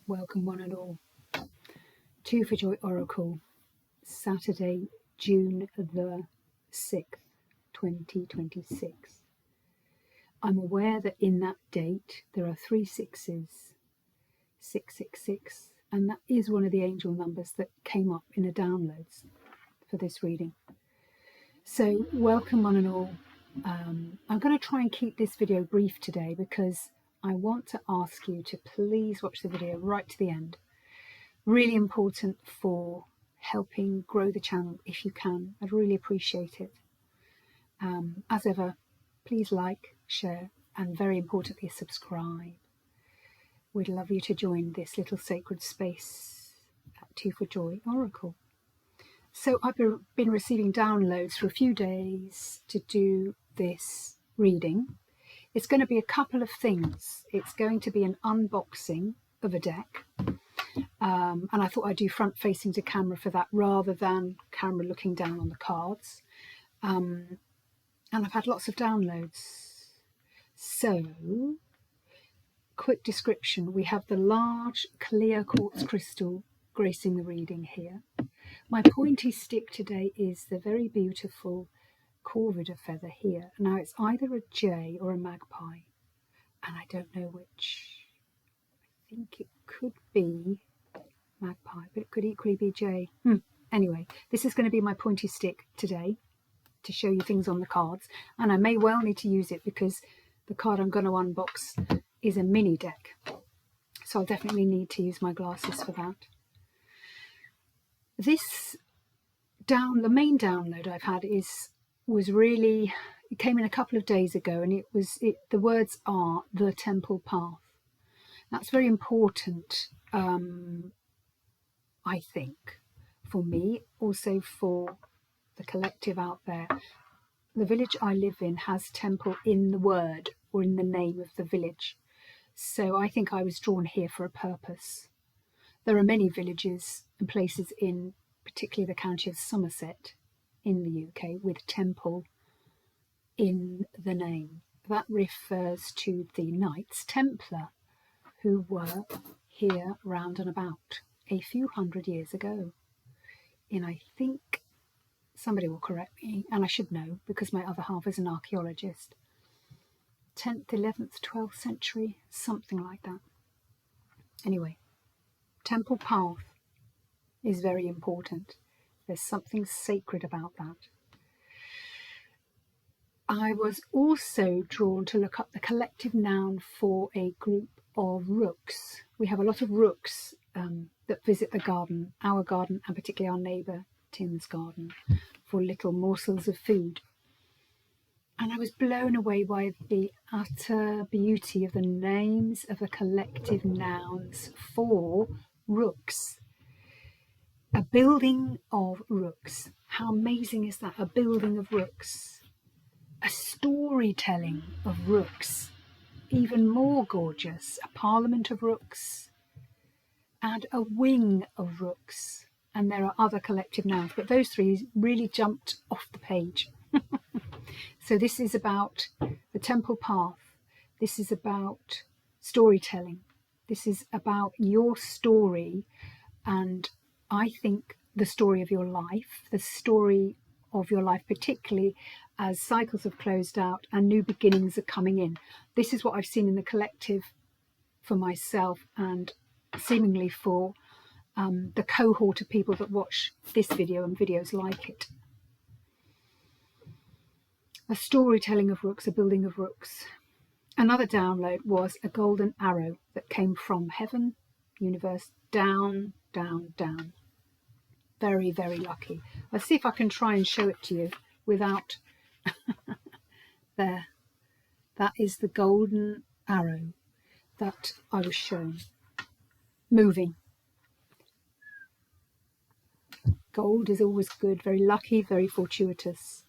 Welcome one and all. Two for Joy Oracle, Saturday, June the 6th, 2026. I'm aware that in that date there are 3 sixes, 666, and that is one of the angel numbers that came up in the downloads for this reading. So welcome one and all. I'm going to try and keep this video brief today because I want to ask you to please watch the video right to the end. Really important for helping grow the channel if you can. I'd really appreciate it. As ever, please like, share, and very importantly, subscribe. We'd love you to join this little sacred space at Two for Joy Oracle. So I've been receiving downloads for a few days to do this reading. It's going to be a couple of things. It's going to be an unboxing of a deck. And I thought I'd do front facing to camera for that rather than camera looking down on the cards. And I've had lots of downloads. So, quick description. We have the large clear quartz crystal gracing the reading here. My pointy stick today is the very beautiful corvida feather here. Now it's either a jay or a magpie, and I don't know which. I think it could be magpie, but it could equally be jay. Anyway, this is going to be my pointy stick today to show you things on the cards, and I may well need to use it because the card I'm going to unbox is a mini deck, so I'll definitely need to use my glasses for that. The main download I've had it came in a couple of days ago, and the words are the temple path. That's very important, I think, for me, also for the collective out there. The village I live in has temple in the word or in the name of the village, so I think I was drawn here for a purpose. There are many villages and places in particularly the county of Somerset in the UK with temple in the name. That refers to the Knights Templar who were here round and about a few hundred years ago. I think, somebody will correct me, and I should know because my other half is an archaeologist, 10th, 11th, 12th century, something like that. Anyway, temple path is very important. There's something sacred about that. I was also drawn to look up the collective noun for a group of rooks. We have a lot of rooks that visit the garden, our garden, and particularly our neighbour Tim's garden, for little morsels of food. And I was blown away by the utter beauty of the names of the collective nouns for rooks. A building of rooks. How amazing is that? A building of rooks. A storytelling of rooks. Even more gorgeous. A parliament of rooks. And a wing of rooks. And there are other collective nouns, but those three really jumped off the page. So this is about the temple path. This is about storytelling. This is about your story, and I think the story of your life, particularly as cycles have closed out and new beginnings are coming in. This is what I've seen in the collective for myself and seemingly for the cohort of people that watch this video and videos like it. A storytelling of rooks, a building of rooks. Another download was a golden arrow that came from heaven, universe, down, down, down. Very, very lucky. Let's see if I can try and show it to you without... There. That is the golden arrow that I was shown. Moving. Gold is always good, very lucky, very fortuitous.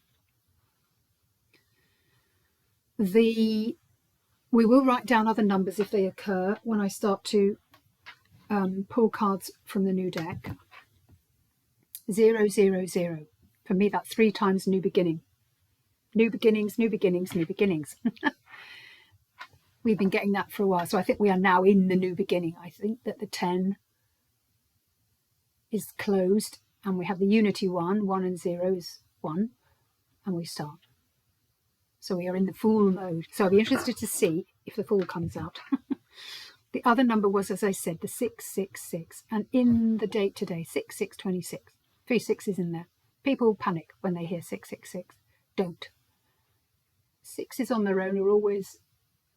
We will write down other numbers if they occur when I start to pull cards from the new deck. 0, 0, 0. For me, that's 3 times new beginning. New beginnings, new beginnings, new beginnings. We've been getting that for a while. So I think we are now in the new beginning. I think that the 10 is closed and we have the unity 1 and 0 is 1, and we start. So we are in the Fool mode. So I'll be interested to see if the Fool comes out. The other number was, as I said, the 666. And in the date today, 6626, 3 6s in there. People panic when they hear 666. Don't. 6s on their own are always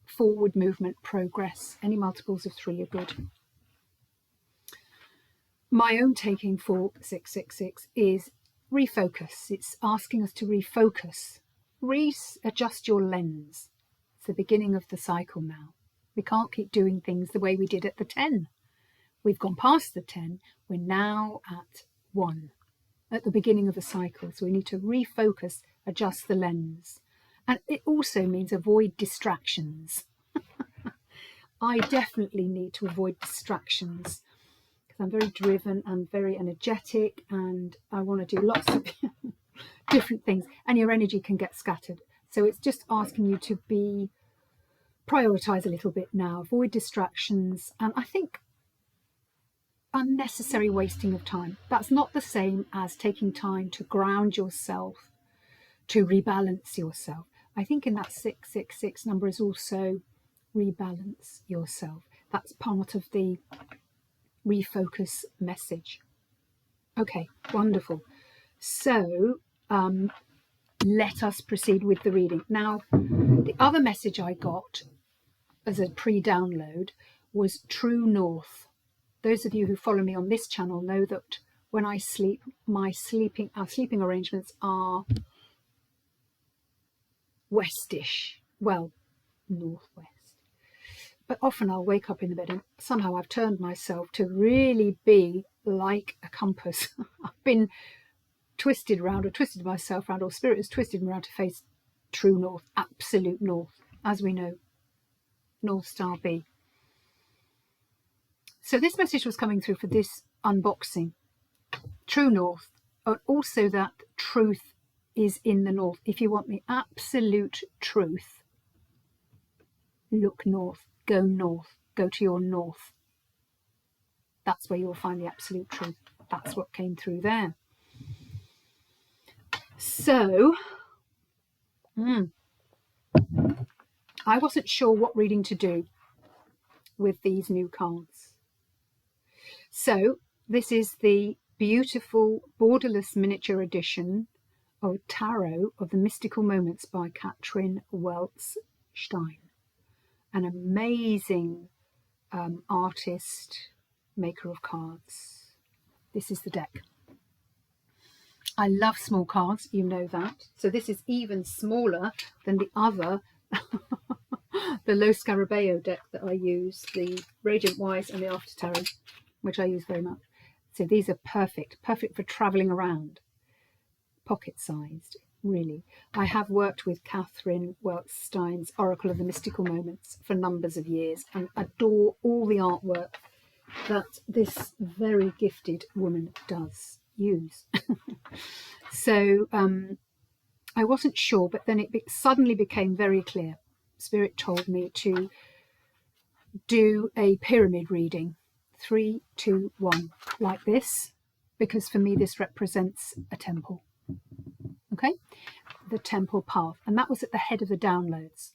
forward movement, progress. Any multiples of 3 are good. My own taking for 666 is refocus. It's asking us to refocus. Readjust your lens. It's the beginning of the cycle now. We can't keep doing things the way we did at the 10. We've gone past the 10. We're now at 1, at the beginning of a cycle. So we need to refocus, adjust the lens. And it also means avoid distractions. I definitely need to avoid distractions because I'm very driven and very energetic and I want to do lots of different things, and your energy can get scattered. So it's just asking you to prioritize a little bit now, avoid distractions, and I think unnecessary wasting of time. That's not the same as taking time to ground yourself, to rebalance yourself. I think in that 666 number is also rebalance yourself. That's part of the refocus message. Okay, wonderful. So let us proceed with the reading. Now, the other message I got as a pre-download was True North. Those of you who follow me on this channel know that when I sleep, our sleeping arrangements are westish, well, northwest. But often I'll wake up in the bed and somehow I've turned myself to really be like a compass. I've been twisted around, or twisted myself around, or spirit has twisted me around to face true north, absolute north, as we know, North Star B. So this message was coming through for this unboxing. True north, and also that truth is in the north. If you want the absolute truth, look north, go to your north. That's where you'll find the absolute truth. That's what came through there. So, I wasn't sure what reading to do with these new cards. So, this is the beautiful borderless miniature edition of Tarot of the Mystical Moments by Katrin Weltz Stein. An amazing artist, maker of cards. This is the deck. I love small cards, you know that. So this is even smaller than the other, the Lo Scarabeo deck that I use, the Radiant Wise and the After Tarot, which I use very much. So these are perfect for travelling around. Pocket-sized, really. I have worked with Katrin Weltz Stein's Oracle of the Mystical Moments for numbers of years and adore all the artwork that this very gifted woman does use. So I wasn't sure, but then it suddenly became very clear. Spirit told me to do a pyramid reading, 3, 2, 1, like this, because for me this represents a temple. Okay, the temple path, and that was at the head of the downloads.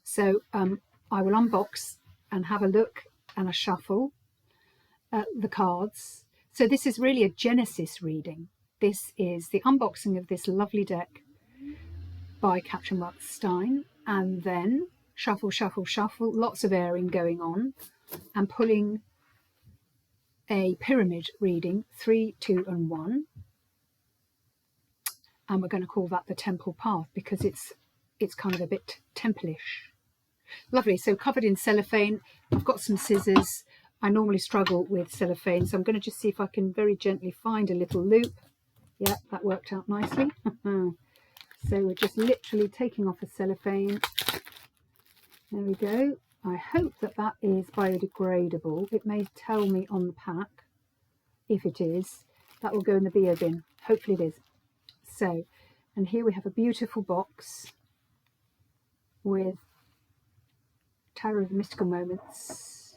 So I will unbox and have a look and a shuffle at the cards. So this is really a Genesis reading. This is the unboxing of this lovely deck by Katrin Weltz Stein, and then shuffle, shuffle, shuffle, lots of airing going on, and pulling a pyramid reading, 3, 2, and 1. And we're going to call that the temple path because it's kind of a bit temple-ish. Lovely. So covered in cellophane. I've got some scissors. I normally struggle with cellophane, so I'm going to just see if I can very gently find a little loop. Yeah, that worked out nicely. So we're just literally taking off a cellophane. There we go. I hope that that is biodegradable. It may tell me on the pack. If it is, that will go in the bio bin. Hopefully it is. So, and here we have a beautiful box with Tarot of the Mystical Moments,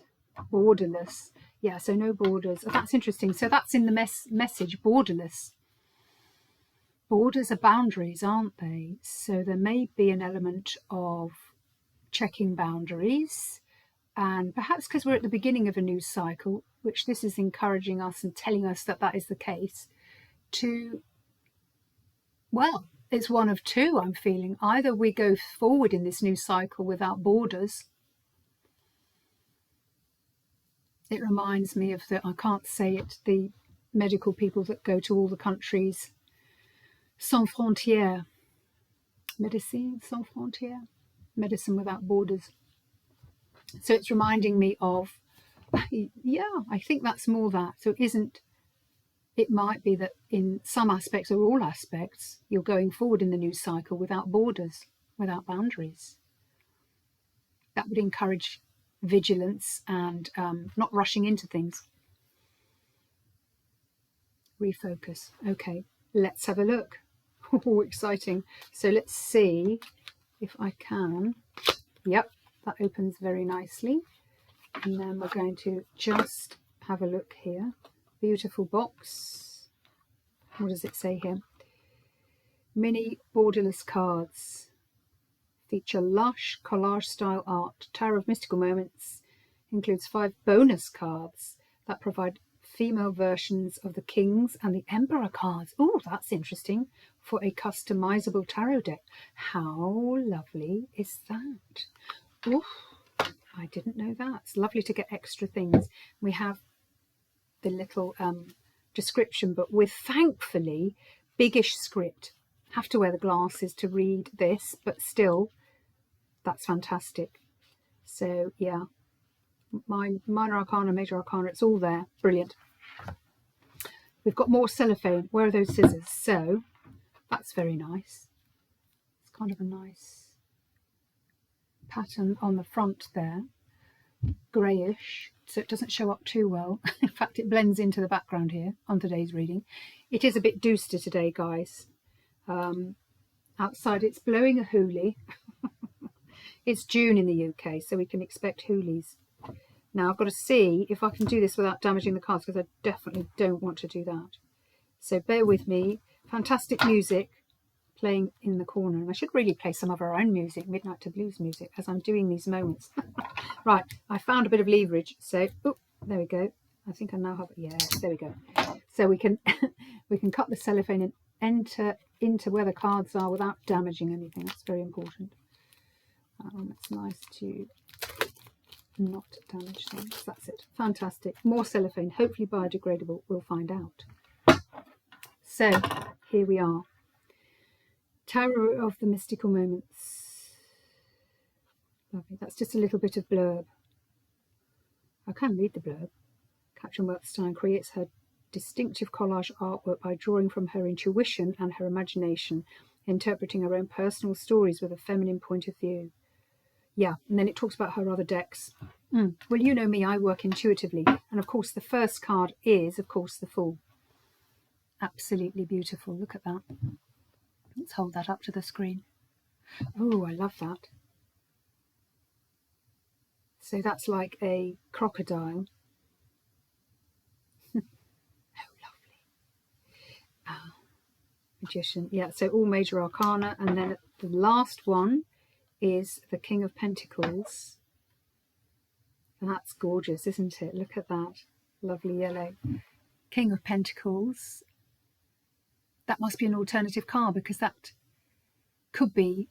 borderless. Yeah, so no borders. Oh, that's interesting. So that's in the message, borderless. Borders are boundaries, aren't they? So there may be an element of checking boundaries, and perhaps because we're at the beginning of a new cycle, which this is encouraging us and telling us that that is the case, to, well, it's one of two, I'm feeling. Either we go forward in this new cycle without borders. It reminds me of the, I can't say it, the medical people that go to all the countries, Sans Frontières, Médecins Sans Frontières, Medicine Without Borders. So it's reminding me of, yeah, I think that's more that. So it might be that in some aspects or all aspects, you're going forward in the new cycle without borders, without boundaries. That would encourage vigilance and not rushing into things. Refocus. Okay, let's have a look. Oh, exciting. So let's see if I can. Yep, that opens very nicely. And then we're going to just have a look here. Beautiful box. What does it say here? Mini borderless cards. Feature lush collage style art. Tarot of Mystical Moments includes 5 bonus cards that provide female versions of the King's and the Emperor cards. Oh, that's interesting, for a customizable tarot deck. How lovely is that? Oh, I didn't know that. It's lovely to get extra things. We have the little description, but with, thankfully, biggish script. Have to wear the glasses to read this, but still, that's fantastic. So yeah, minor arcana, major arcana, it's all there. Brilliant. We've got more cellophane. Where are those scissors? So that's very nice. It's kind of a nice pattern on the front there, greyish, so it doesn't show up too well. In fact, it blends into the background here on today's reading. It is a bit Dooster today, guys. Outside it's blowing a hoolie. It's June in the UK, so we can expect hoolies. Now I've got to see if I can do this without damaging the cards, because I definitely don't want to do that. So bear with me. Fantastic music playing in the corner. And I should really play some of our own music, Midnight to Blues music, as I'm doing these moments. Right, I found a bit of leverage. So, oh, there we go. I think I now have, yeah, there we go. So we can we can cut the cellophane and enter into where the cards are without damaging anything. That's very important. It's nice to not damage things. That's it. Fantastic. More cellophane, hopefully biodegradable. We'll find out. So here we are. Tarot of the Mystical Moments. Lovely. That's just a little bit of blurb. I can read the blurb. Katrin Wertstein creates her distinctive collage artwork by drawing from her intuition and her imagination, interpreting her own personal stories with a feminine point of view. Yeah, and then it talks about her other decks. Well, you know me, I work intuitively. And of course, the first card is, of course, the Fool. Absolutely beautiful. Look at that. Let's hold that up to the screen. Oh, I love that. So that's like a crocodile. Oh, lovely. Magician. Yeah, so all major arcana. And then the last one is the King of Pentacles. That's gorgeous, isn't it? Look at that. Lovely yellow. King of Pentacles. That must be an alternative card, because that could be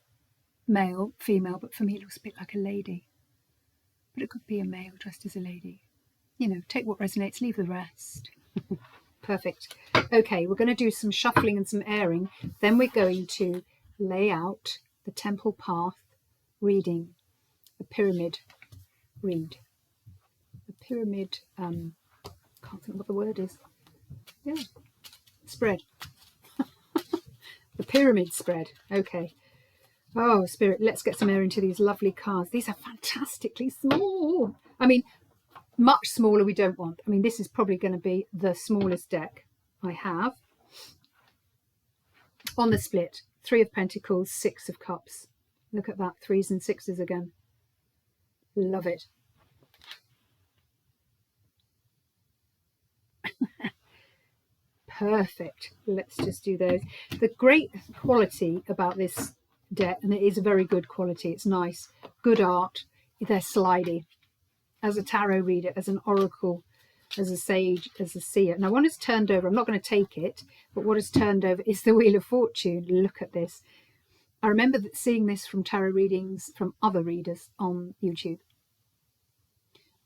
male, female, but for me it looks a bit like a lady. But it could be a male dressed as a lady. You know, take what resonates, leave the rest. Perfect. Okay, we're going to do some shuffling and some airing. Then we're going to lay out the Temple Path reading, the pyramid read. The pyramid, can't think what the word is. Yeah, spread. The pyramid spread. Okay. Oh, Spirit, let's get some air into these lovely cards. These are fantastically small. I mean, much smaller we don't want. I mean, this is probably going to be the smallest deck I have. On the split, 3 of Pentacles, 6 of Cups. Look at that, 3s and 6s again. Love it. Perfect. Let's just do those. The great quality about this deck, and it is a very good quality, it's nice, good art, they're slidey. As a tarot reader, as an oracle, as a sage, as a seer. Now one is turned over, I'm not going to take it, but what is turned over is the Wheel of Fortune. Look at this. I remember seeing this from tarot readings from other readers on YouTube.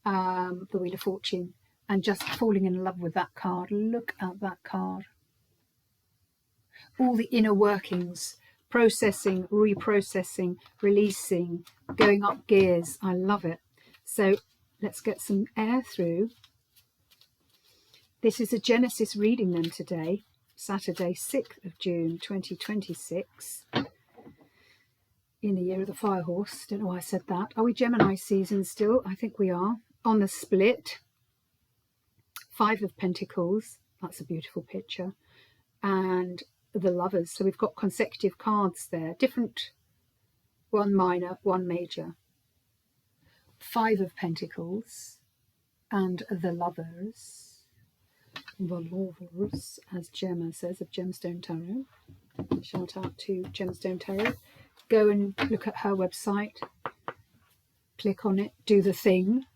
The Wheel of Fortune, and just falling in love with that card. Look at that card. All the inner workings, processing, reprocessing, releasing, going up gears. I love it. So let's get some air through. This is a Genesis reading then today, Saturday, 6th of June, 2026. In the year of the fire horse. Don't know why I said that. Are we Gemini season still? I think we are. On the split, 5 of Pentacles. That's a beautiful picture. And the Lovers. So we've got consecutive cards there. Different, one minor, one major. 5 of Pentacles and the Lovers. The Lovers, as Gemma says, of Gemstone Tarot. Shout out to Gemstone Tarot. Go and look at her website, click on it, do the thing.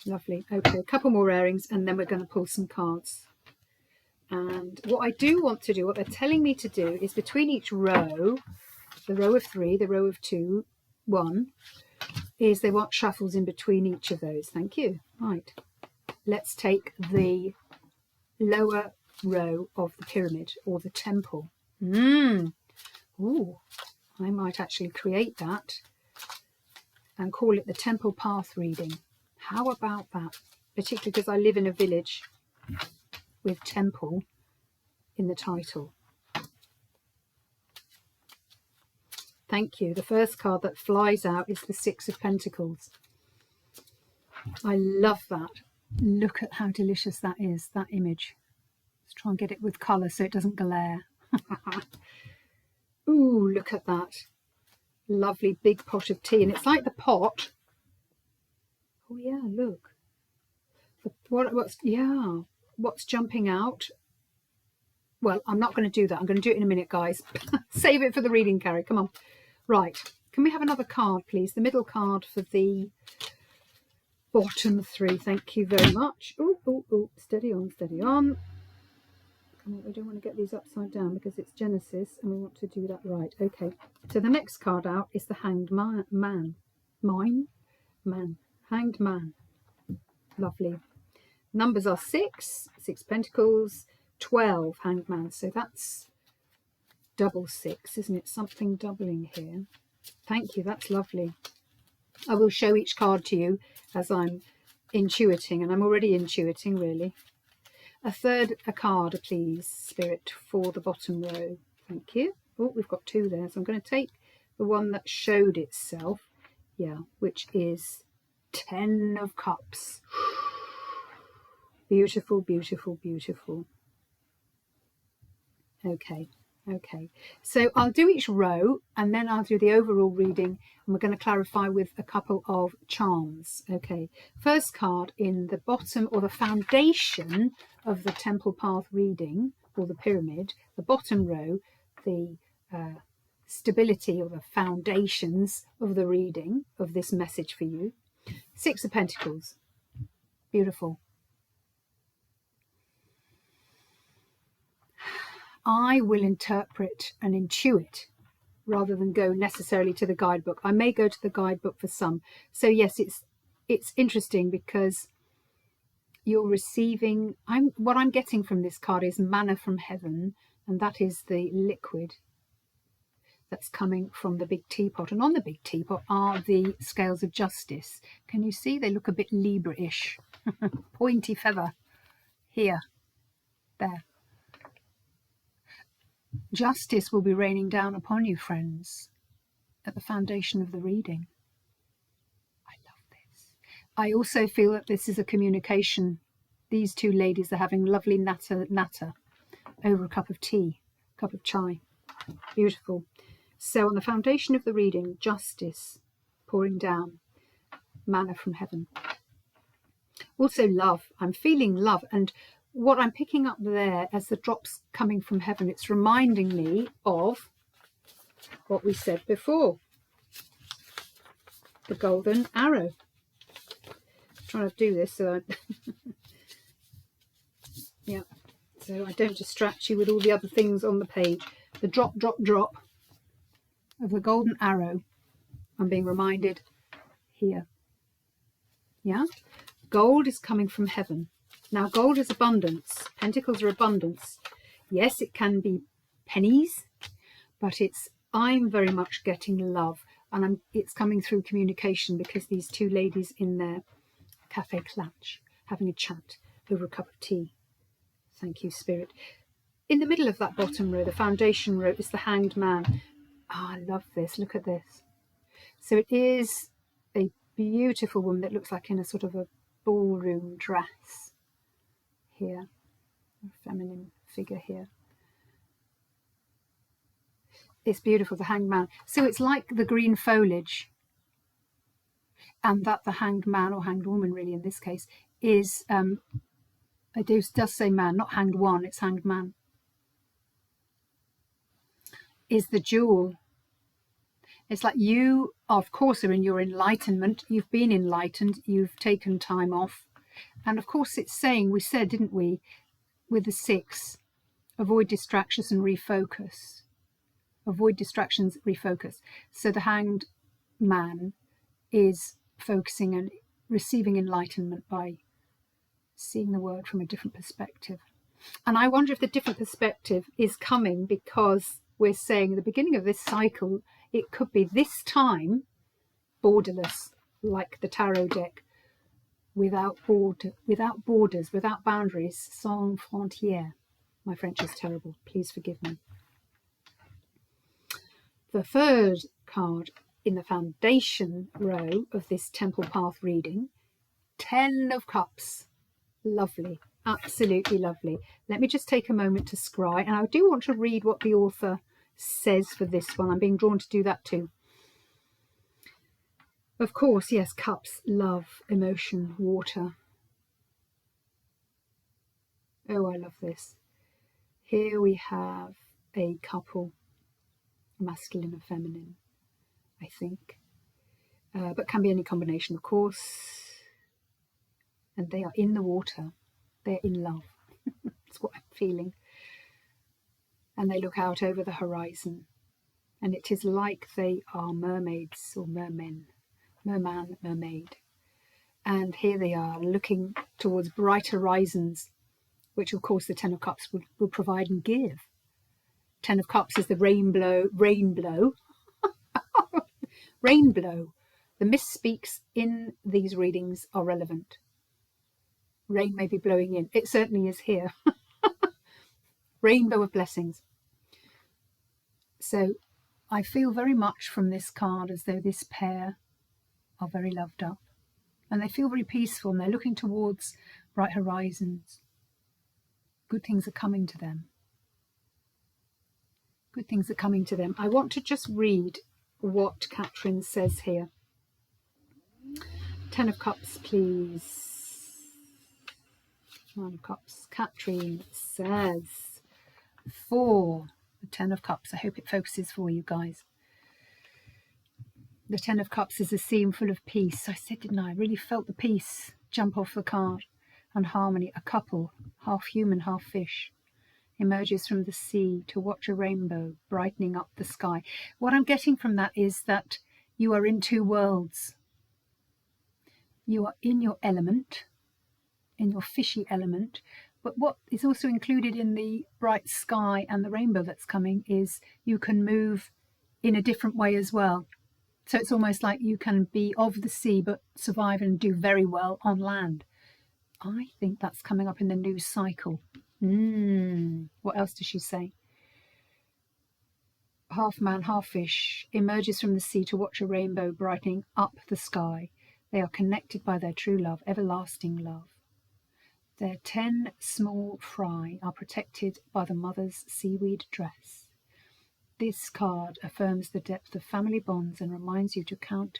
Lovely. Okay, a couple more airings and then we're going to pull some cards. And what I do want to do, what they're telling me to do, is between each row, the row of 3, the row of 2, 1, is they want shuffles in between each of those. Thank you. Right. Let's take the lower row of the pyramid or the temple. Ooh, I might actually create that and call it the Temple Path reading. How about that? Particularly because I live in a village with temple in the title. Thank you. The first card that flies out is the 6 of Pentacles. I love that. Look at how delicious that is, that image. Let's try and get it with colour so it doesn't glare. Ooh, look at that. Lovely big pot of tea. And it's like the pot. Oh, yeah, look. What's jumping out? Well, I'm not going to do that. I'm going to do it in a minute, guys. Save it for the reading, Carrie. Come on. Right. Can we have another card, please? The middle card for the bottom 3. Thank you very much. Oh, steady on, steady on. We don't want to get these upside down because it's Genesis and we want to do that right. Okay, so the next card out is the Hanged Man. Hanged Man. Lovely. Numbers are 6 Pentacles, 12 Hanged Man. So that's double 6, isn't it? Something doubling here. Thank you, that's lovely. I will show each card to you as I'm intuiting, and I'm already intuiting really. A card, please, Spirit, for the bottom row. Thank you. Oh, we've got 2 there. So I'm going to take the one that showed itself. Yeah, which is 10 of Cups. Beautiful, beautiful, beautiful. Okay. So I'll do each row and then I'll do the overall reading, and we're going to clarify with a couple of charms. Okay, first card in the bottom or the foundation of the Temple Path reading or the pyramid, the bottom row, the stability or the foundations of the reading of this message for you. 6 of Pentacles. Beautiful. I will interpret and intuit rather than go necessarily to the guidebook. I may go to the guidebook for some. So yes, it's interesting because you're receiving, what I'm getting from this card is manna from heaven, and that is the liquid that's coming from the big teapot. And on the big teapot are the scales of justice. Can you see? They look a bit Libra-ish. Pointy feather here, there. Justice will be raining down upon you, friends, at the foundation of the reading. I love this. I also feel that this is a communication. These 2 ladies are having lovely natter over a cup of tea, cup of chai. Beautiful. So on the foundation of the reading, justice. pouring down manna from heaven. Also love. I'm feeling love, and what I'm picking up there as the drops coming from heaven, it's reminding me of what we said before, the golden arrow. I'm trying to do this so yeah, so I don't distract you with all the other things on the page. The drop, drop, drop of the golden arrow, I'm being reminded here. Yeah, gold is coming from heaven. Now gold is abundance, pentacles are abundance. Yes, it can be pennies, but I'm very much getting love, and it's coming through communication, because these two ladies in their cafe clutch having a chat over a cup of tea. Thank you, Spirit. In the middle of that bottom row, the foundation row, is the Hanged Man. Oh, I love this. Look at this. So it is a beautiful woman that looks like in a sort of a ballroom dress here. A feminine figure here. It's beautiful, the Hanged Man. So it's like the green foliage, and that the Hanged Man, or Hanged Woman really in this case, is, it does say man, not hanged one, it's Hanged Man, is the jewel. It's like you, of course, are in your enlightenment. You've been enlightened. You've taken time off. And of course, it's saying, we said, didn't we, with the 6, avoid distractions and refocus. Avoid distractions, refocus. So the Hanged Man is focusing and receiving enlightenment by seeing the world from a different perspective. And I wonder if the different perspective is coming because we're saying at the beginning of this cycle, it could be this time borderless, like the tarot deck, without borders, without boundaries, sans frontières. My French is terrible, please forgive me. The third card in the foundation row of this Temple Path reading, 10 of Cups. Lovely, absolutely lovely. Let me just take a moment to scry, and I do want to read what the author says for this one. I'm being drawn to do that too. Of course, yes, cups, love, emotion, water. Oh, I love this. Here we have a couple, masculine and feminine, I think, but can be any combination, of course. And they are in the water. They're in love. That's what I'm feeling. And they look out over the horizon, and it is like they are mermaids or mermen, merman, mermaid. And here they are looking towards bright horizons, which of course the 10 of Cups will provide and give. 10 of Cups is the rainbow. The misspeaks in these readings are relevant. Rain may be blowing in. It certainly is here. Rainbow of blessings. So I feel very much from this card as though this pair are very loved up. And they feel very peaceful, and they're looking towards bright horizons. Good things are coming to them. Good things are coming to them. I want to just read what Catherine says here. 10 of Cups, please. 9 of Cups. Catherine says 4. The 10 of Cups. I hope it focuses for you guys. The 10 of Cups is a scene full of peace. I said, didn't I? I really felt the peace jump off the card. And harmony. A couple, half human, half fish, emerges from the sea to watch a rainbow brightening up the sky. What I'm getting from that is that you are in two worlds. You are in your element, in your fishy element, but what is also included in the bright sky and the rainbow that's coming is you can move in a different way as well. So it's almost like you can be of the sea but survive and do very well on land. I think that's coming up in the news cycle. What else does she say? Half man, half fish, emerges from the sea to watch a rainbow brightening up the sky. They are connected by their true love, everlasting love. Their 10 small fry are protected by the mother's seaweed dress. This card affirms the depth of family bonds and reminds you to count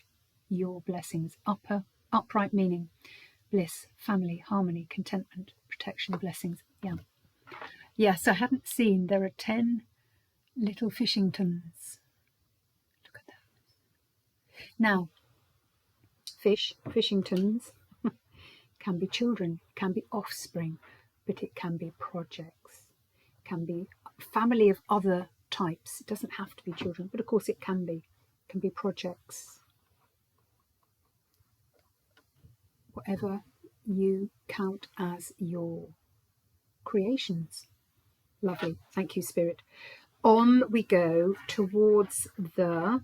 your blessings. Upright meaning bliss, family, harmony, contentment, protection, blessings. Yes, I hadn't seen. There are 10 little Fishingtons. Look at that. Now, Fishingtons can be children, can be offspring, but it can be projects, can be family of other types. It doesn't have to be children, but of course it can be. It can be projects. Whatever you count as your creations. Lovely. Thank you, Spirit. On we go towards the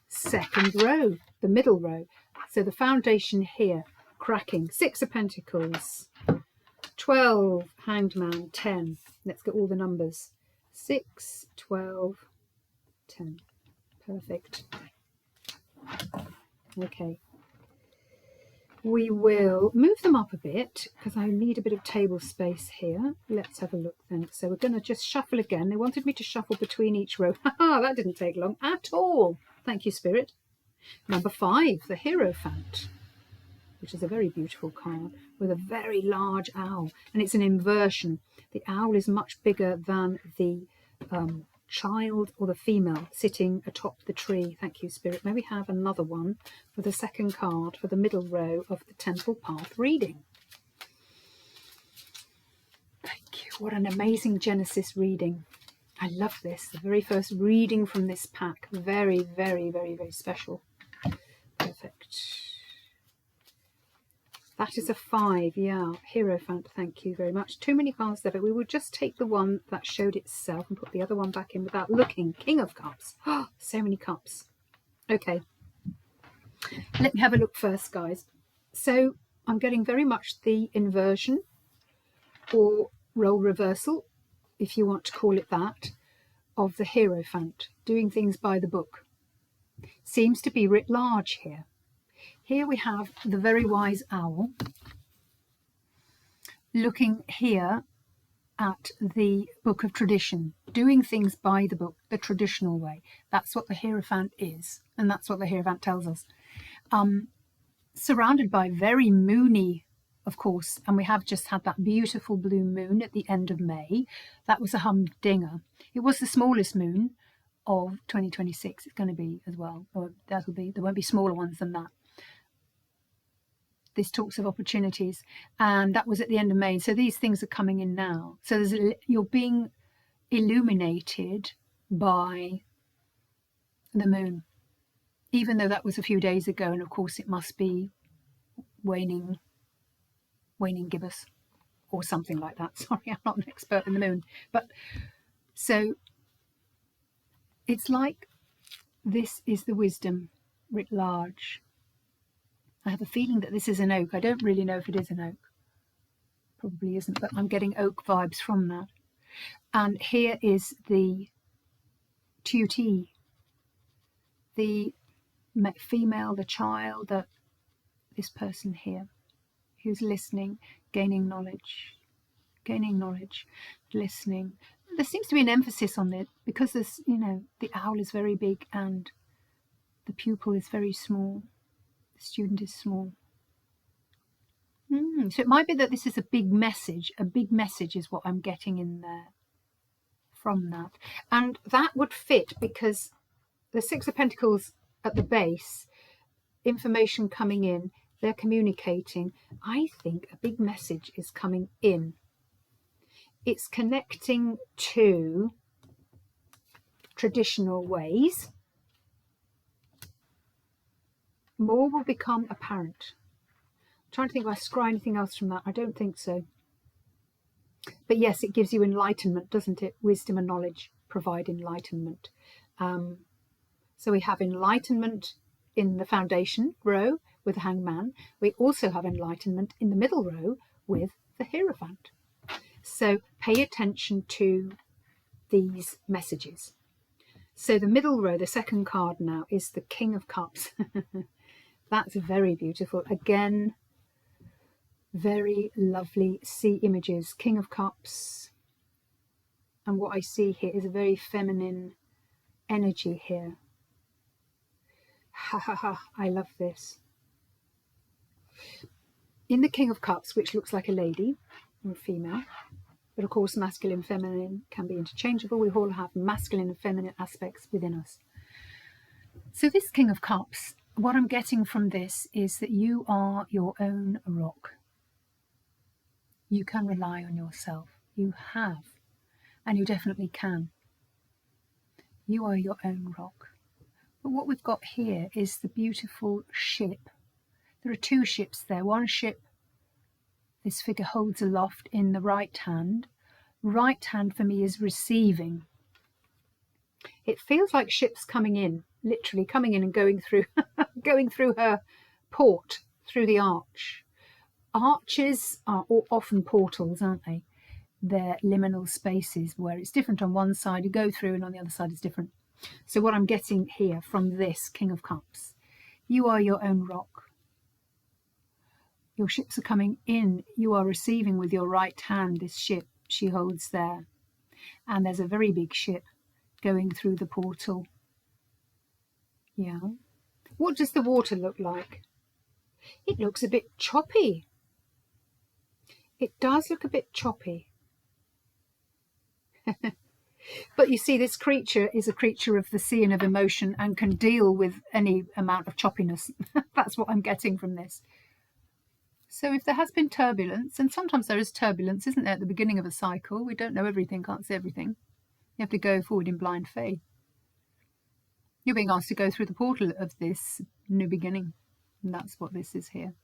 second row, the middle row. So the foundation here, cracking. 6 of Pentacles, 12, Hanged Man, 10. Let's get all the numbers. 6, 12, 10. Perfect. Okay. We will move them up a bit because I need a bit of table space here. Let's have a look then. So we're going to just shuffle again. They wanted me to shuffle between each row. That didn't take long at all. Thank you, Spirit. Number 5, the Hierophant, which is a very beautiful card with a very large owl, and it's an inversion. The owl is much bigger than the child or the female sitting atop the tree. Thank you, Spirit. May we have another one for the second card for the middle row of the Temple Path reading. Thank you. What an amazing Genesis reading. I love this. The very first reading from this pack. Very, very, very, very special. Perfect. That is a 5, yeah. Hierophant, thank you very much. Too many cards there, but we will just take the one that showed itself and put the other one back in without looking. King of Cups. Oh, so many cups. Okay. Let me have a look first, guys. So I'm getting very much the inversion or role reversal, if you want to call it that, of the Hierophant, doing things by the book. Seems to be writ large here. Here we have the very wise owl looking here at the book of tradition, doing things by the book, the traditional way. That's what the Hierophant is, and that's what the Hierophant tells us. Surrounded by very moony, of course, and we have just had that beautiful blue moon at the end of May. That was a humdinger. It was the smallest moon of 2026. It's going to be as well, or that will be. There won't be smaller ones than that. This talks of opportunities, and that was at the end of May. So these things are coming in now. So you're being illuminated by the moon, even though that was a few days ago. And of course, it must be waning gibbous or something like that. Sorry, I'm not an expert in the moon, but so it's like this is the wisdom writ large. I have a feeling that this is an oak. I don't really know if it is an oak. Probably isn't, but I'm getting oak vibes from that. And here is the tutee, the female, the child, this person here who's listening, gaining knowledge, listening. There seems to be an emphasis on it because there's, the owl is very big and the pupil is very small. The student is small. So it might be that this is a big message. A big message is what I'm getting in there from that. And that would fit because the 6 of Pentacles at the base, information coming in, they're communicating. I think a big message is coming in. It's connecting to traditional ways. More will become apparent. I'm trying to think if I scry anything else from that. I don't think so. But yes, it gives you enlightenment, doesn't it? Wisdom and knowledge provide enlightenment. So we have enlightenment in the foundation row with the Hanged Man. We also have enlightenment in the middle row with the Hierophant. So pay attention to these messages. So the middle row, the second card now, is the King of Cups. That's very beautiful. Again, very lovely sea images. King of Cups. And what I see here is a very feminine energy here. Ha ha ha, I love this. In the King of Cups, which looks like a lady or a female, but of course masculine and feminine can be interchangeable. We all have masculine and feminine aspects within us. So this King of Cups, what I'm getting from this is that you are your own rock. You can rely on yourself. You have, and you definitely can. You are your own rock. But what we've got here is the beautiful ship. There are two ships there. One ship this figure holds aloft in the right hand. Right hand for me is receiving. It feels like ships coming in, literally coming in and going through going through her port, through the arch. Arches are often portals, aren't they? They're liminal spaces where it's different on one side, you go through, and on the other side it's different. So what I'm getting here from this King of Cups, you are your own rock. Your ships are coming in. You are receiving with your right hand this ship she holds there. And there's a very big ship going through the portal. Yeah. What does the water look like? It looks a bit choppy. It does look a bit choppy. But you see, this creature is a creature of the sea and of emotion and can deal with any amount of choppiness. That's what I'm getting from this. So if there has been turbulence, and sometimes there is turbulence, isn't there, at the beginning of a cycle? We don't know everything, can't see everything. You have to go forward in blind faith. You're being asked to go through the portal of this new beginning. And that's what this is here.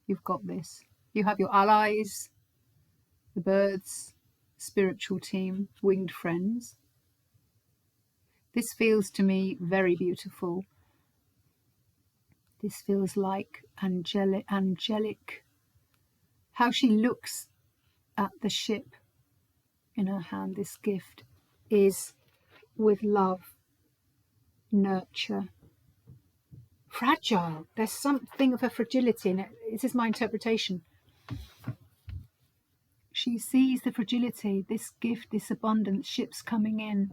You've got this. You have your allies, the birds, spiritual team, winged friends. This feels to me very beautiful. This feels like angelic. How she looks at the ship in her hand, this gift, is with love, nurture, fragile. There's something of her fragility in it. This is my interpretation. She sees the fragility, this gift, this abundance, ships coming in.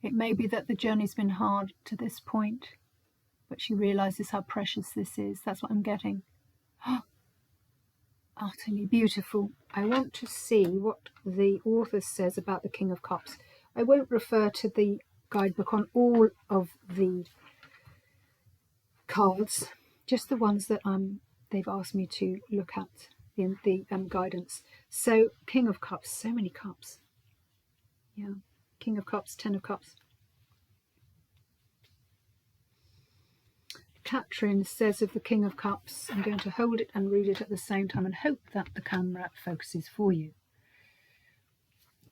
It may be that the journey's been hard to this point, but she realizes how precious this is. That's what I'm getting. Utterly beautiful. I want to see what the author says about the King of Cups. I won't refer to the guidebook on all of the cards, just the ones that they've asked me to look at in the guidance. So King of Cups, so many cups. Yeah, King of Cups, 10 of Cups. Catherine says of the King of Cups, I'm going to hold it and read it at the same time and hope that the camera focuses for you.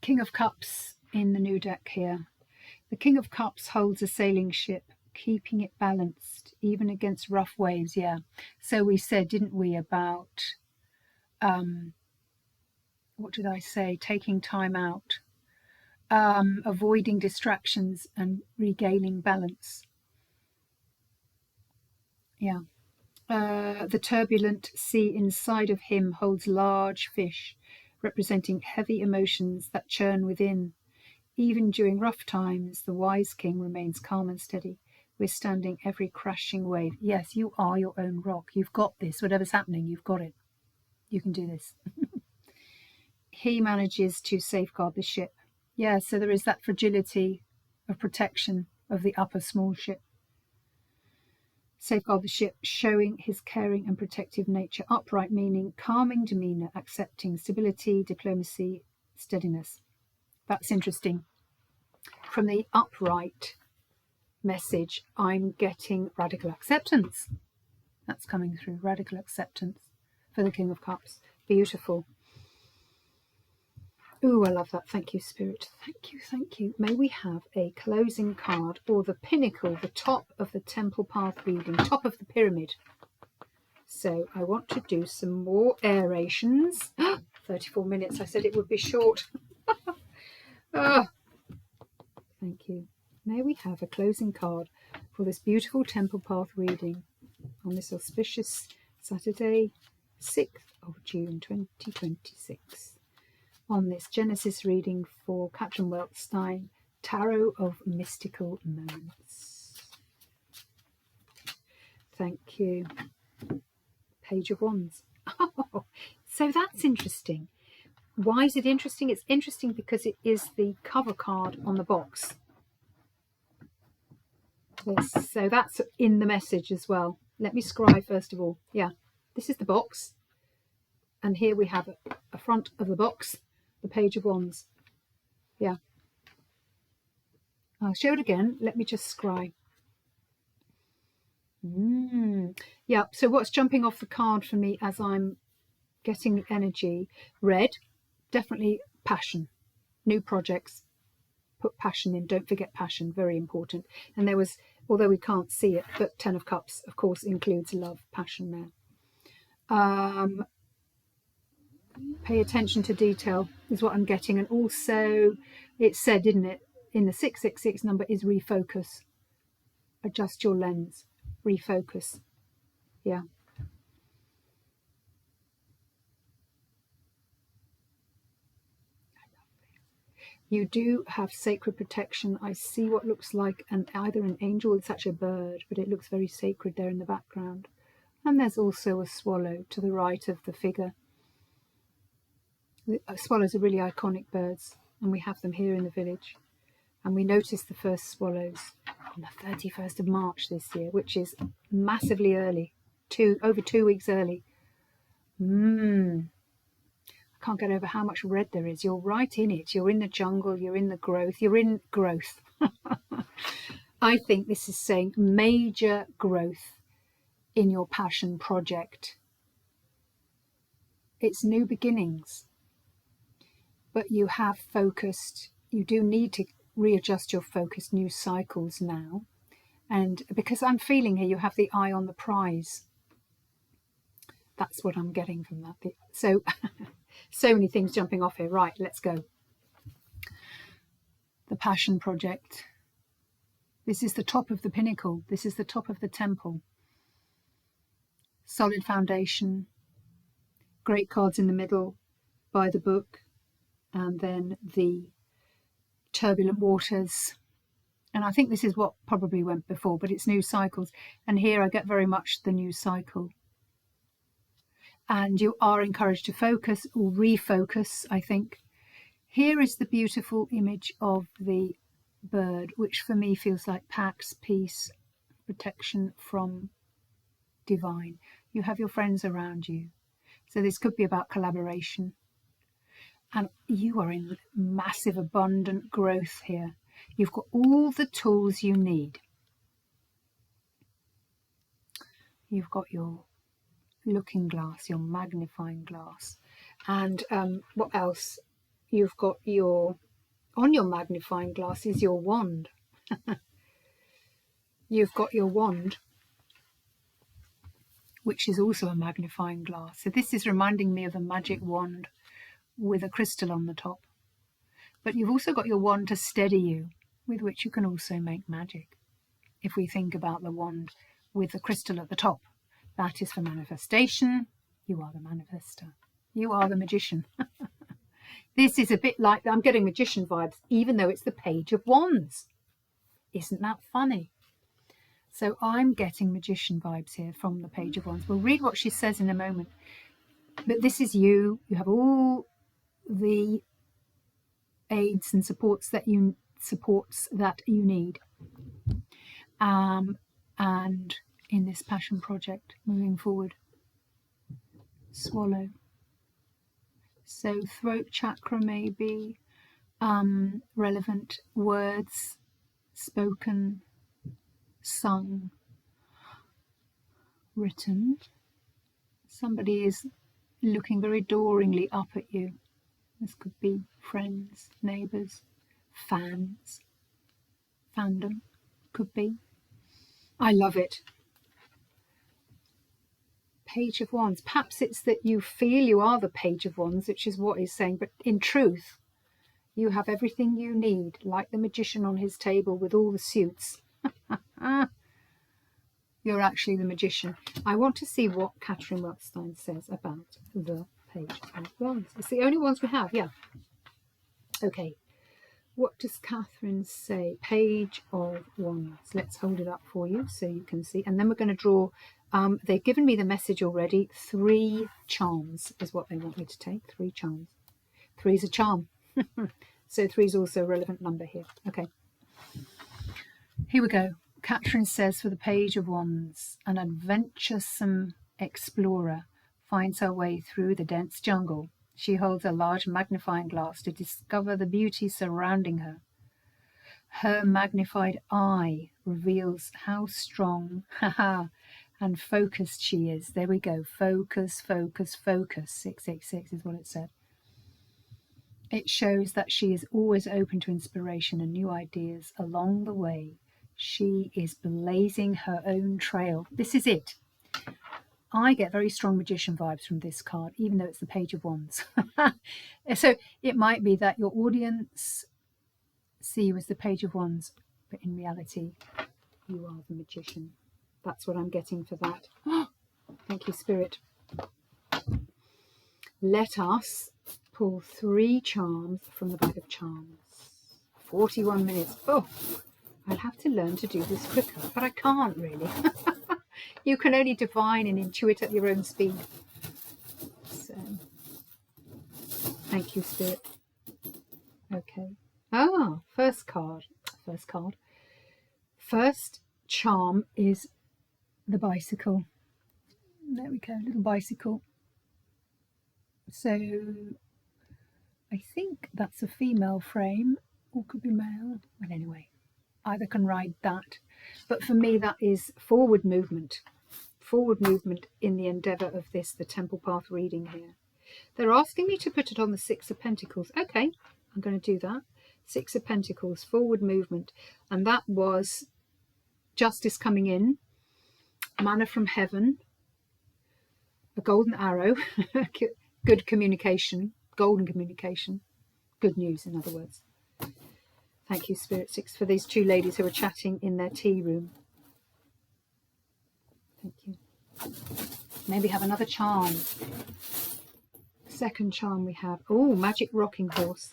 King of Cups in the new deck here. The King of Cups holds a sailing ship, keeping it balanced, even against rough waves, yeah. So we said, didn't we, about, what did I say, taking time out, avoiding distractions and regaining balance. Yeah. The turbulent sea inside of him holds large fish, representing heavy emotions that churn within. Even during rough times, the wise king remains calm and steady, withstanding every crashing wave. Yes, you are your own rock. You've got this. Whatever's happening, you've got it. You can do this. He manages to safeguard the ship. Yeah, so there is that fragility of protection of the upper small ship. Safeguard the ship, showing his caring and protective nature. Upright meaning calming demeanour, accepting stability, diplomacy, steadiness. That's interesting. From the upright message, I'm getting radical acceptance. That's coming through, radical acceptance for the King of Cups. Beautiful. Ooh, I love that. Thank you, Spirit. Thank you, thank you. May we have a closing card, or the pinnacle, the top of the temple path reading, top of the pyramid. So I want to do some more aerations. 34 minutes. I said it would be short. Oh, thank you. May we have a closing card for this beautiful temple path reading on this auspicious Saturday, 6th of June 2026. On this Genesis reading for Katrin Weltstein, Tarot of Mystical Moments. thank you. Page of Wands. Oh, so that's interesting. Why is it interesting? It's interesting because it is the cover card on the box. So that's in the message as well. Let me scry first of all. Yeah, this is the box. And here we have a front of the box, the Page of Wands. Yeah. I'll show it again. Let me just scry. Yeah, so what's jumping off the card for me as I'm getting the energy? Red, definitely passion. New projects. Put passion in. Don't forget passion. Very important. And there was, although we can't see it, but 10 of Cups, of course, includes love, passion there. Pay attention to detail is what I'm getting. And also, it said, didn't it, in the 666 number is refocus. Adjust your lens. Refocus. Yeah. You do have sacred protection. I see what looks like either an angel or such a bird, but it looks very sacred there in the background. And there's also a swallow to the right of the figure. Swallows are really iconic birds, and we have them here in the village. And we noticed the first swallows on the 31st of March this year, which is massively early, over 2 weeks early. I can't get over how much red there is. You're right in it. You're in the jungle. You're in the growth. You're in growth. I think this is saying major growth in your passion project. It's new beginnings. But you have focused. You do need to readjust your focus, new cycles now. And because I'm feeling here, you have the eye on the prize. That's what I'm getting from that. So, so many things jumping off here. Right, let's go. The passion project. This is the top of the pinnacle. This is the top of the temple. Solid foundation. Great cards in the middle. By the book. And then the turbulent waters. And I think this is what probably went before, but it's new cycles. And here I get very much the new cycle. And you are encouraged to focus or refocus, I think. Here is the beautiful image of the bird, which for me feels like pax, peace, protection from divine. You have your friends around you. So this could be about collaboration. And you are in massive, abundant growth here. You've got all the tools you need. You've got your looking glass, your magnifying glass. And what else? You've got on your magnifying glass is your wand. You've got your wand, which is also a magnifying glass. So this is reminding me of a magic wand with a crystal on the top. But you've also got your wand to steady you, with which you can also make magic. If we think about the wand with the crystal at the top, that is for manifestation. You are the manifester. You are the magician. This is a bit like, I'm getting magician vibes, even though it's the Page of Wands. Isn't that funny? So I'm getting magician vibes here from the Page of Wands. We'll read what she says in a moment. But this is you. You have all the aids and supports that you need. And in this passion project moving forward. Swallow. So throat chakra maybe, relevant words spoken, sung, written. Somebody is looking very adoringly up at you. This could be friends, neighbours, fans, fandom, could be. I love it. Page of Wands. Perhaps it's that you feel you are the Page of Wands, which is what he's saying, but in truth, you have everything you need, like the magician on his table with all the suits. You're actually the magician. I want to see what Catherine Wildstein says about the Page of Wands. It's the only ones we have, yeah. Okay. What does Catherine say? Page of Wands. Let's hold it up for you so you can see. And then we're going to draw. They've given me the message already. 3 charms is what they want me to take. 3 charms. 3 is a charm. So 3 is also a relevant number here. Okay. Here we go. Catherine says for the Page of Wands, an adventuresome explorer finds her way through the dense jungle. She holds a large magnifying glass to discover the beauty surrounding her. Her magnified eye reveals how strong and focused she is. There we go. Focus, focus, focus. 666 is what it said. It shows that she is always open to inspiration and new ideas along the way. She is blazing her own trail. This is it. I get very strong magician vibes from this card, even though it's the Page of Wands. So it might be that your audience see you as the Page of Wands, but in reality, you are the magician. That's what I'm getting for that. Thank you, Spirit. Let us pull 3 charms from the bag of charms. 41 minutes. Oh, I'll have to learn to do this quicker, but I can't really. You can only divine and intuit at your own speed. So, thank you, Spirit. Okay. First card. First charm is the bicycle. There we go, little bicycle. So, I think that's a female frame, or could be male. Well, anyway, either can ride that. But for me, that is forward movement in the endeavour of this, the Temple Path reading here. They're asking me to put it on the 6 of Pentacles. Okay, I'm going to do that. 6 of Pentacles, forward movement. And that was justice coming in, manna from heaven, a golden arrow, good communication, golden communication, good news, in other words. Thank you, Spirit 6, for these 2 ladies who are chatting in their tea room. Thank you. Maybe have another charm. Second charm we have, magic rocking horse.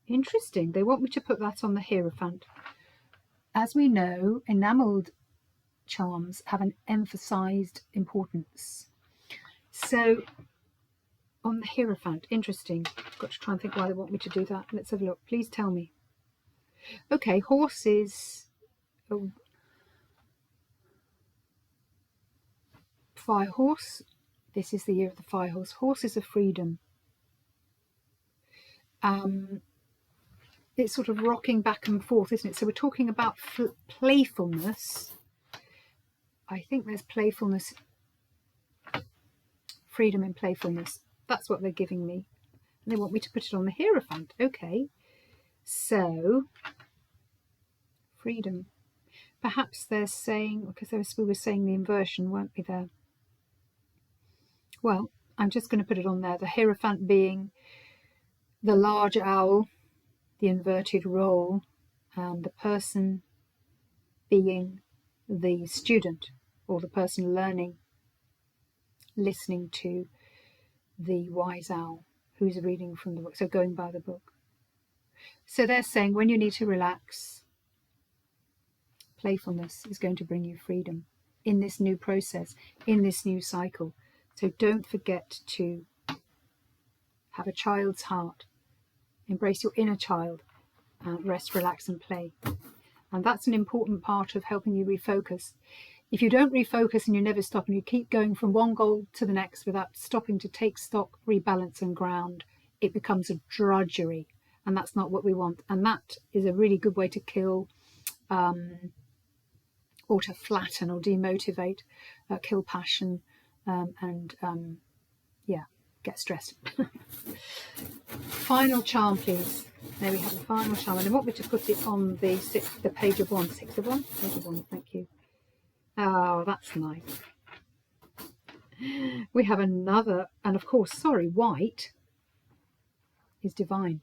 Interesting. They want me to put that on the Hierophant. As we know, enamelled charms have an emphasised importance. So on the Hierophant, interesting. I've got to try and think why they want me to do that. Let's have a look. Please tell me. Okay, horses. Fire horse. This is the year of the fire horse. Horses of freedom. It's sort of rocking back and forth, isn't it? So we're talking about playfulness. I think there's playfulness, freedom in playfulness. That's what they're giving me. And they want me to put it on the Hierophant. Okay. So, freedom. Perhaps they're saying, because we were saying the inversion, weren't we there? Well, I'm just going to put it on there. The Hierophant being the large owl, the inverted role, and the person being the student or the person learning, listening to the wise owl who's reading from the book, so going by the book. So they're saying when you need to relax, playfulness is going to bring you freedom in this new process, in this new cycle. So don't forget to have a child's heart, embrace your inner child, rest, relax and play. And that's an important part of helping you refocus. If you don't refocus and you never stop and you keep going from one goal to the next without stopping to take stock, rebalance and ground, it becomes a drudgery. And that's not what we want. And that is a really good way to kill or to flatten or demotivate, kill passion get stressed. Final charm, please. There we have the final charm. And I want me to put it on the Page of Wands. 6 of Wands? Page of Wands, thank you. Oh, that's nice. We have another, and of course, white is divine.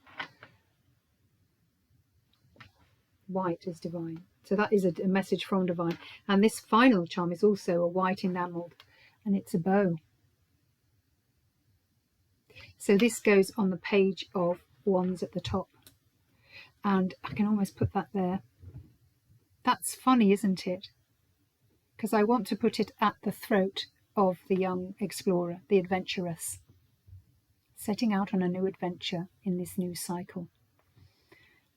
White is divine. So that is a message from divine. And this final charm is also a white enamelled, and it's a bow. So this goes on the Page of Wands at the top. And I can almost put that there. That's funny, isn't it? Because I want to put it at the throat of the young explorer, the adventuress, setting out on a new adventure in this new cycle.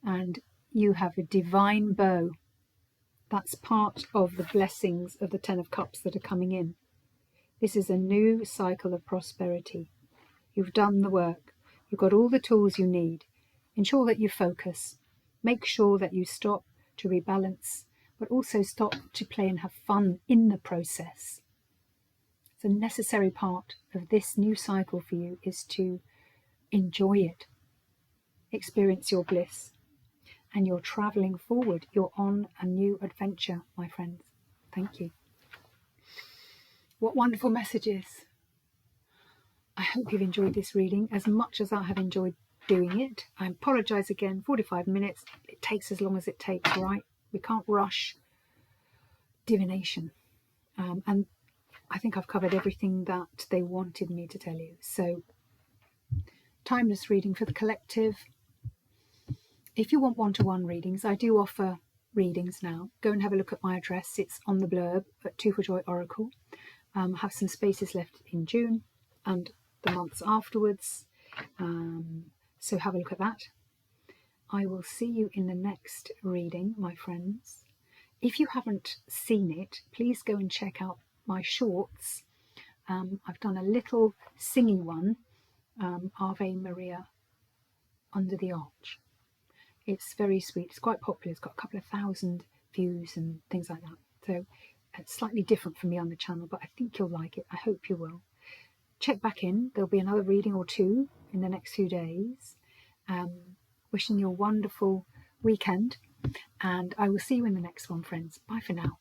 And you have a divine bow. That's part of the blessings of the Ten of Cups that are coming in. This is a new cycle of prosperity. You've done the work. You've got all the tools you need. Ensure that you focus. Make sure that you stop to rebalance, but also stop to play and have fun in the process. It's a necessary part of this new cycle for you is to enjoy it. Experience your bliss. And you're traveling forward. You're on a new adventure, my friends. Thank you. What wonderful messages. I hope you've enjoyed this reading as much as I have enjoyed doing it. I apologise again, 45 minutes. It takes as long as it takes, right? We can't rush divination. And I think I've covered everything that they wanted me to tell you. So, timeless reading for the collective. If you want one-to-one readings, I do offer readings now. Go and have a look at my address. It's on the blurb at Two for Joy Oracle. I have some spaces left in June and the months afterwards. So have a look at that. I will see you in the next reading, my friends. If you haven't seen it, please go and check out my shorts. I've done a little singing one, Ave Maria Under the Arch. It's very sweet. It's quite popular. It's got a couple of thousand views and things like that. So it's slightly different from me on the channel, but I think you'll like it. I hope you will. Check back in. There'll be another reading or two in the next few days. Wishing you a wonderful weekend. And I will see you in the next one, friends. Bye for now.